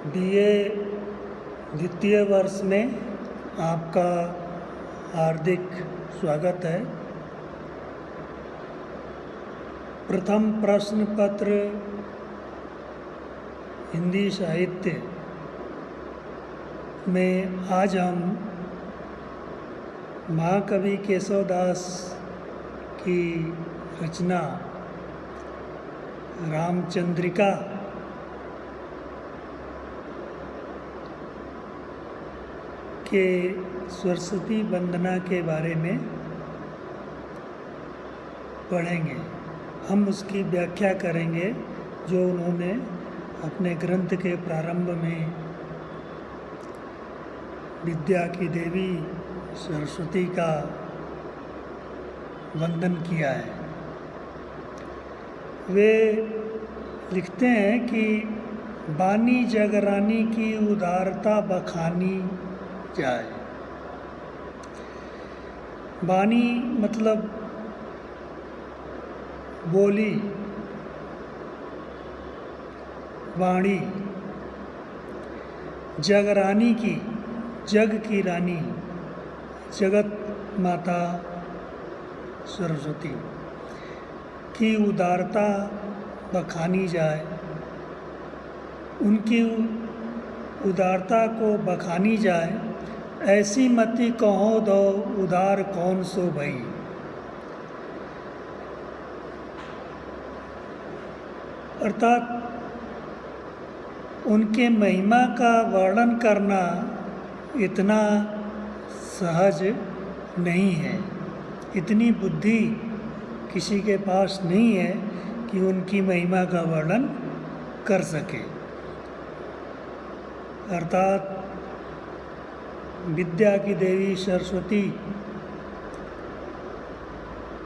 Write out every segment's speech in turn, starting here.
BA द्वितीय वर्ष में आपका हार्दिक स्वागत है। प्रथम प्रश्न पत्र हिंदी साहित्य में आज हम महाकवि केशवदास की रचना रामचंद्रिका के सरस्वती वंदना के बारे में पढ़ेंगे। हम उसकी व्याख्या करेंगे जो उन्होंने अपने ग्रंथ के प्रारंभ में विद्या की देवी सरस्वती का वंदन किया है। वे लिखते हैं कि बानी जगरानी की उदारता बखानी जाए। बानी मतलब बोली, वाणी। जगरानी की, जग की रानी, जगत माता सरस्वती की उदारता बखानी जाए। उनकी उदारता को बखानी जाए। ऐसी मति कहो दो उदार कौन सो भई। अर्थात उनके महिमा का वर्णन करना इतना सहज नहीं है। इतनी बुद्धि किसी के पास नहीं है कि उनकी महिमा का वर्णन कर सके। अर्थात विद्या की देवी सरस्वती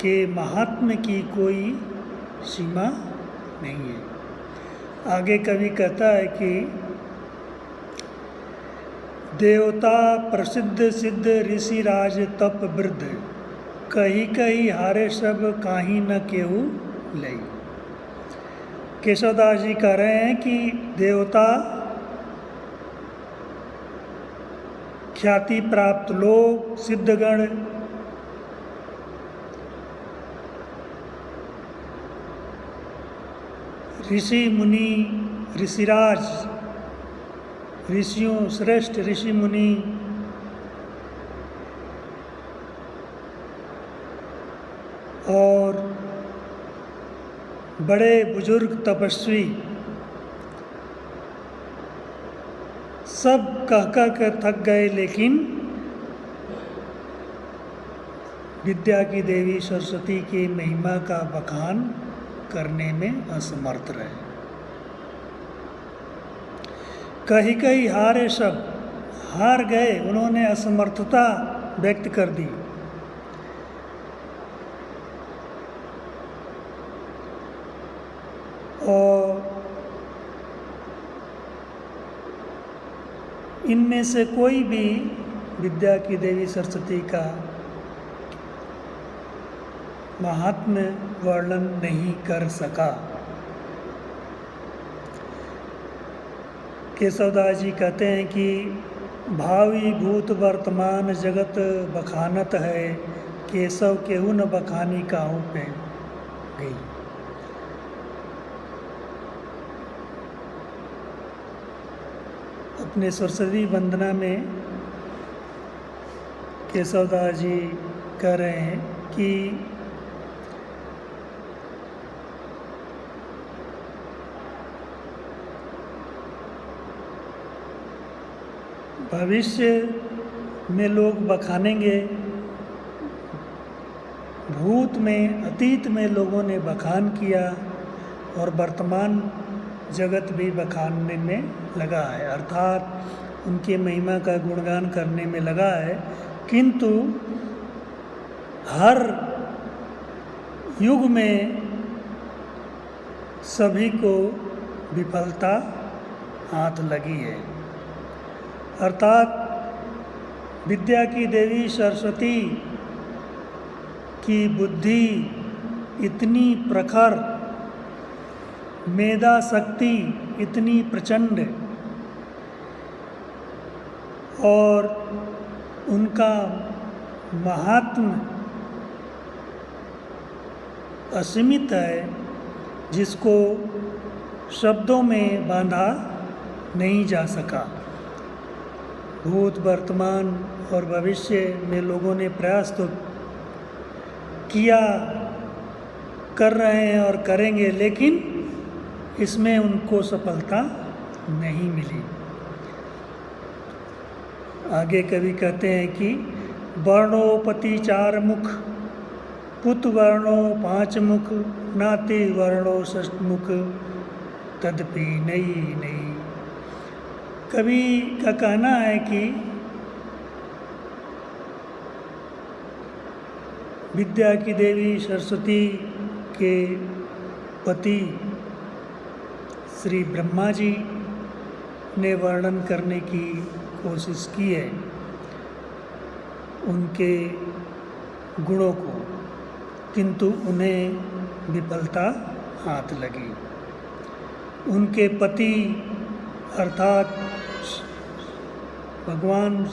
के महात्म्य की कोई सीमा नहीं है। आगे कवि कहता है कि देवता प्रसिद्ध सिद्ध ऋषि राज तप वृद्ध कही कही हारे सब काहीं न केहू लई। केशवदास जी कह रहे हैं कि देवता, ख्याति प्राप्त लोग, सिद्धगण, ऋषि मुनि, ऋषिराज, ऋषियों श्रेष्ठ ऋषि मुनि और बड़े बुजुर्ग तपस्वी सब कह कर थक गए, लेकिन विद्या की देवी सरस्वती की महिमा का बखान करने में असमर्थ रहे। कहीं कहीं हारे सब, हार गए, उन्होंने असमर्थता व्यक्त कर दी। और इनमें से कोई भी विद्या की देवी सरस्वती का महात्म्य वर्णन नहीं कर सका। केशवदास जी कहते हैं कि भावी भूत वर्तमान जगत बखानत है, केशव केहू न बखानी काहू पे गई। अपने सरस्वती वंदना में केशवदास जी कह रहे हैं कि भविष्य में लोग बखानेंगे, भूत में, अतीत में लोगों ने बखान किया और वर्तमान जगत भी बखानने में लगा है। अर्थात उनके महिमा का गुणगान करने में लगा है। किंतु हर युग में सभी को विफलता हाथ लगी है। अर्थात विद्या की देवी सरस्वती की बुद्धि इतनी प्रखर, मेधा शक्ति इतनी प्रचंड और उनका महात्म्य असीमित है, जिसको शब्दों में बांधा नहीं जा सका। भूत, वर्तमान और भविष्य में लोगों ने प्रयास तो किया, कर रहे हैं और करेंगे, लेकिन इसमें उनको सफलता नहीं मिली। आगे कवि कहते हैं कि वर्णोपति 4 मुख, पुत वर्णो 5 मुख, नाति वर्णो 6 मुख, तदपि नहीं नहीं। कवि का कहना है कि विद्या की देवी सरस्वती के पति श्री ब्रह्मा जी ने वर्णन करने की कोशिश की है उनके गुणों को, किंतु उन्हें विफलता हाथ लगी। उनके पति अर्थात भगवान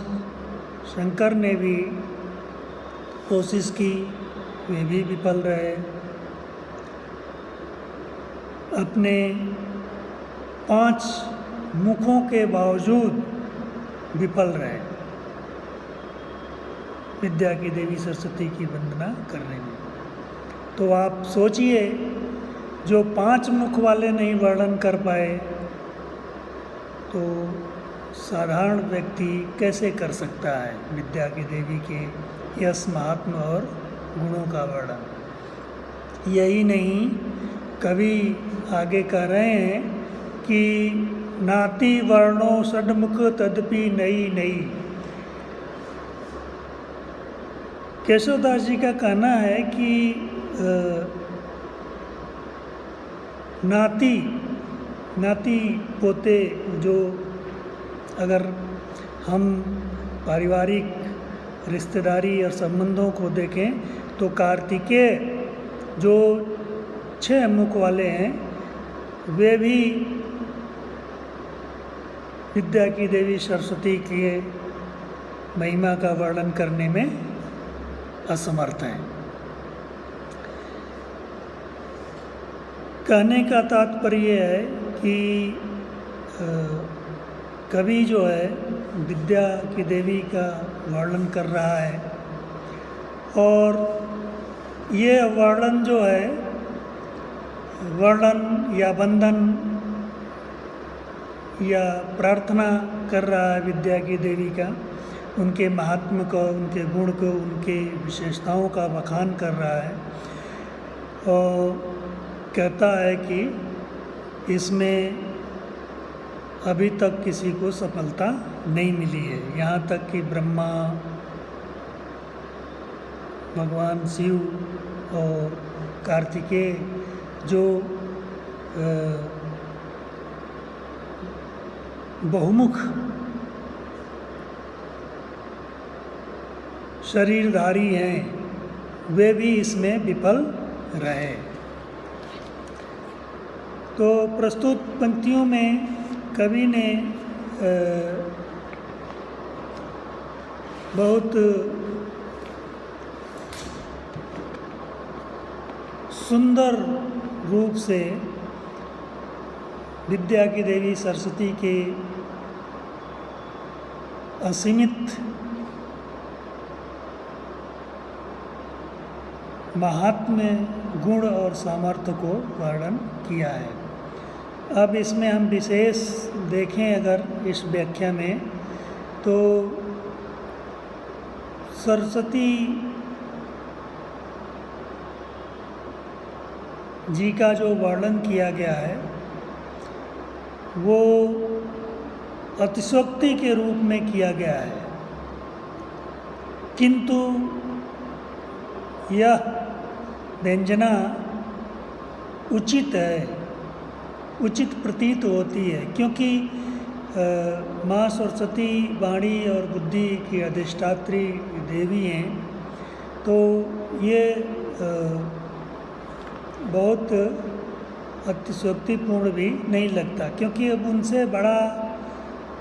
शंकर ने भी कोशिश की, वे भी विफल रहे। अपने 5 मुखों के बावजूद विफल रहे विद्या की देवी सरस्वती की वंदना करने में। तो आप सोचिए, जो 5 मुख वाले नहीं वर्णन कर पाए, तो साधारण व्यक्ति कैसे कर सकता है विद्या की देवी के यश, महात्म्य और गुणों का वर्णन। यही नहीं, कवि आगे कह रहे हैं कि नाति वर्णो षड्मुख तदपि नई नई। केशवदास जी का कहना है कि नाती पोते, जो अगर हम पारिवारिक रिश्तेदारी और संबंधों को देखें तो कार्तिकेय जो 6 मुख वाले हैं, वे भी विद्या की देवी सरस्वती की महिमा का वर्णन करने में असमर्थ हैं। कहने का तात्पर्य है कि कवि जो है विद्या की देवी का वर्णन कर रहा है, और ये वर्णन जो है, वर्णन या वंदन या प्रार्थना कर रहा है विद्या की देवी का, उनके महात्म्य को, उनके गुण को, उनके विशेषताओं का बखान कर रहा है, और कहता है कि इसमें अभी तक किसी को सफलता नहीं मिली है। यहाँ तक कि ब्रह्मा, भगवान शिव और कार्तिकेय जो बहुमुख शरीरधारी हैं, वे भी इसमें विफल रहे। तो प्रस्तुत पंक्तियों में कवि ने बहुत सुंदर रूप से विद्या की देवी सरस्वती के असीमित महात्म्य, गुण और सामर्थ्य को वर्णन किया है। अब इसमें हम विशेष देखें अगर इस व्याख्या में, तो सरस्वती जी का जो वर्णन किया गया है वो अतिशयोक्ति के रूप में किया गया है, किंतु यह व्यंजना उचित है, उचित प्रतीत होती है, क्योंकि माँ सरस्वती वाणी और बुद्धि की अधिष्ठात्री देवी हैं। तो ये बहुत अतिशयोक्तिपूर्ण भी नहीं लगता, क्योंकि अब उनसे बड़ा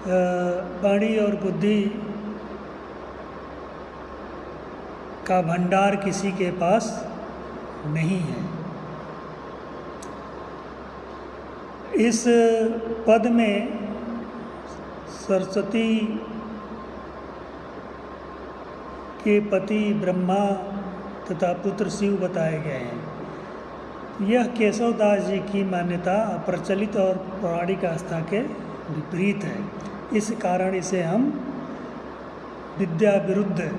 वाणी और बुद्धि का भंडार किसी के पास नहीं है। इस पद में सरस्वती के पति ब्रह्मा तथा पुत्र शिव बताए गए हैं। यह केशवदास जी की मान्यता अप्रचलित और पौराणिक आस्था के विपरीत है। इस कारण इसे हम विद्या विरुद्ध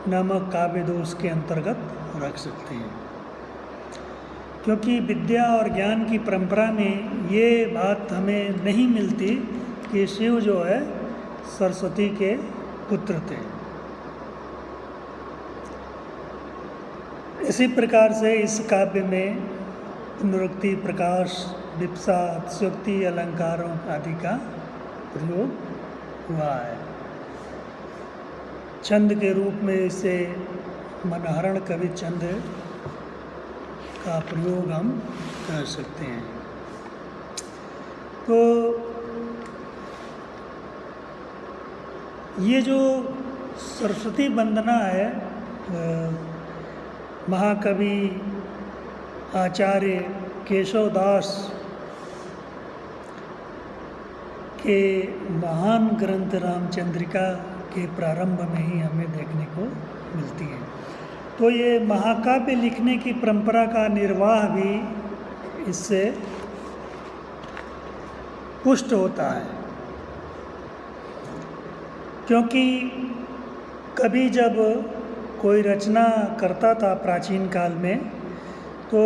नामक काव्य दोष के अंतर्गत रख सकते हैं, क्योंकि विद्या और ज्ञान की परंपरा में ये बात हमें नहीं मिलती कि शिव जो है सरस्वती के पुत्र थे। इसी प्रकार से इस काव्य में पुनरुक्ति, प्रकाश, विप्सा, अतिशयोक्ति, अलंकारों आदि का प्रयोग हुआ है। छंद के रूप में इसे मनहरण कवि छंद का प्रयोग हम कर सकते हैं। तो ये जो सरस्वती वंदना है, महाकवि आचार्य केशवदास के महान ग्रंथ रामचंद्रिका के प्रारंभ में ही हमें देखने को मिलती है। तो ये महाकाव्य लिखने की परंपरा का निर्वाह भी इससे पुष्ट होता है, क्योंकि कभी जब कोई रचना करता था प्राचीन काल में, तो